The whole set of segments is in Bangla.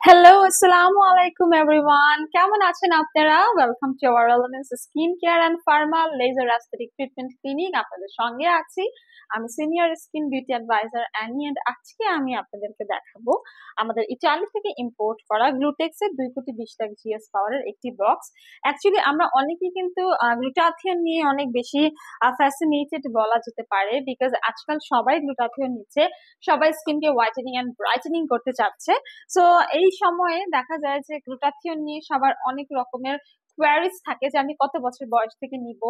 হ্যালো, আসসালামু আলাইকুম এভরিওয়ান। কেমন আছেন আপনারা? Welcome to our elements skin care and pharma laser aesthetic treatment clinic. আপনাদের সঙ্গে আছি আমি senior skin beauty advisor Annie, and আজকে আমি আপনাদেরকে দেখাবো আমাদের ইটালি থেকে ইম্পোর্ট করা গ্লুটেক্সের 2 কোটি 20 লাখ জিএস পাওয়ারের একটি বক্স। অ্যাকচুয়ালি আমরা অনেকেই কিন্তু গ্লুটাথিয়ন নিয়ে অনেক বেশি ফ্যাসিনেটেড বলা যেতে পারে, বিকজ আজকাল সবাই গ্লুটাথিয়ন নিচ্ছে, সবাই স্কিনকে হোয়াইটেনিং অ্যান্ড ব্রাইটেনিং করতে চাচ্ছে। সো এই সময়ে দেখা যায় যে গ্লুটাথিয়ন নিয়ে সবার অনেক রকমের কোয়ারিজ থাকে যে আমি কত বছর বয়স থেকে নিব,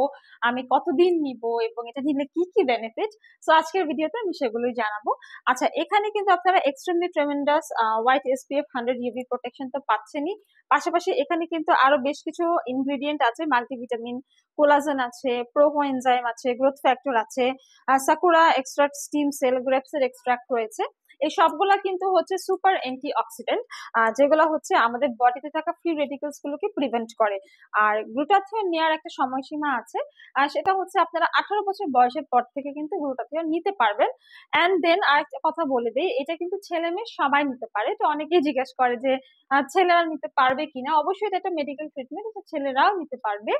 আমি কতদিন নিব, এবং এটা নিলে কি কি বেনিফিট। সো আজকের ভিডিওতে আমি সেগুলোই জানাবো। আচ্ছা, এখানে কিন্তু আপনারা extremely tremendous white SPF 100 UV protection তো পাচ্ছেনই, পাশাপাশি এখানে কিন্তু আরো বেশ কিছু ইনগ্রেডিয়েন্ট আছে, মাল্টিভিটামিন, কোলাজেন আছে, প্রোকোএনজাইম আছে, গ্রোথ ফ্যাক্টর আছে, সাকুরা এক্সট্রাক্ট, স্টিম সেল, গ্রেপসের এক্সট্রাক্ট রয়েছে। এই সবগুলা কিন্তু হচ্ছে সুপার অ্যান্টি অক্সিডেন্ট, যেগুলো হচ্ছে আমাদের বডিতে থাকা ফ্রি রেডিকেলস গুলোকে প্রিভেন্ট করে। আর গ্লুটাথিয়ন নেওয়ার একটা সময়সীমা আছে, আর সেটা হচ্ছে আপনারা 18 বছর বয়সের পর থেকে কিন্তু গ্লুটাথিয়ন নিতে পারবেন। অ্যান্ড দেন আরেকটা কথা বলে দিই, এটা কিন্তু ছেলে মেয়ে সবাই নিতে পারে। তো অনেকেই জিজ্ঞেস করে যে ছেলেরা নিতে পারবে কিনা। অবশ্যই এটা একটা মেডিকেল ট্রিটমেন্ট, এটা ছেলেরাও নিতে পারবে।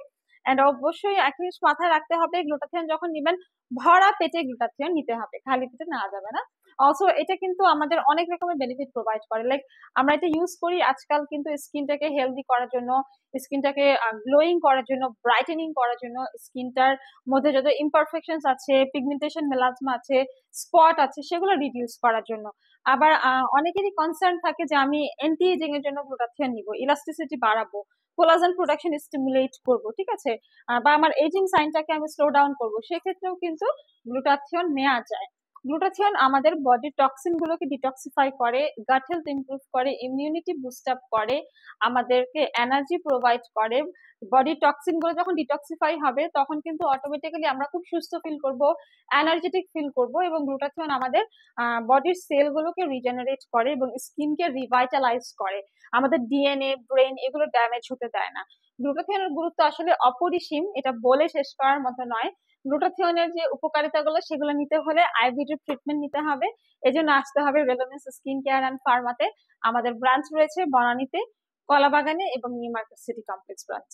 এন্ড অবশ্যই একটা জিনিস মাথায় রাখতে হবে, গ্লুটাথিয়ন যখন নিবেন ভরা পেটে গ্লুটাথিয়ন নিতে হবে, খালি পেটে নেওয়া যাবে না। অলসো এটা কিন্তু আমাদের অনেক রকমের বেনিফিট প্রোভাইড করে, লাইক আমরা এটা ইউজ করি আজকাল কিন্তু স্কিনটাকে হেলদি করার জন্য, স্কিনটাকে গ্লোয়িং করার জন্য, ব্রাইটেনিং করার জন্য, স্কিনটার মধ্যে যত ইমপারফেকশনস আছে, পিগমেন্টেশন, মেলাজমা আছে, স্পট আছে, সেগুলো রিডিউস করার জন্য। আবার অনেকেরই কনসার্ন থাকে যে আমি অ্যান্টি এজিং এর জন্য গ্লুটাথিয়ন নিব, ইলাস্টিসিটি বাড়াবো, কোলাজেন প্রোডাকশন স্টিমুলেট করব, ঠিক আছে, বা আমার এজিং সাইনটাকে আমি স্লো ডাউন করবো, সেক্ষেত্রেও কিন্তু গ্লুটাথিয়ন নেওয়া যায়। গ্লুটাথিয়ন আমাদের বডির টক্সিন গুলোকে ডিটক্সিফাই করে, গাট হেলথ ইমপ্রুভ করে, ইমিউনিটি বুস্ট আপ করে, আমাদেরকে এনার্জি প্রোভাইড করে। বডির টক্সিন গুলো যখন ডিটক্সিফাই হবে তখন কিন্তু অটোমেটিক্যালি আমরা খুব সুস্থ ফিল করব, এনার্জেটিক ফিল করব, এবং গ্লুটাথিয়ন আমাদের বডির সেল গুলোকে রিজেনারেট করে এবং স্কিনকে রিভাইটালাইজ করে, আমাদের ডিএনএ, ব্রেন এগুলো ড্যামেজ হতে দেয় না। গ্লুটাথিয়নের গুরুত্ব আসলে অপরিসীম, এটা বলে শেষ করার মতো নয়। গ্লুটাথিয়নের যে উপকারিতাগুলো সেগুলো নিতে হলে আইভিডি ট্রিটমেন্ট নিতে হবে, এজন্য আসতে হবে রেলেভেন্স স্কিন কেয়ার অ্যান্ড ফার্মাতে। আমাদের ব্রাঞ্চ রয়েছে বনানীতে, কলাবাগানে এবং new market city complex branch.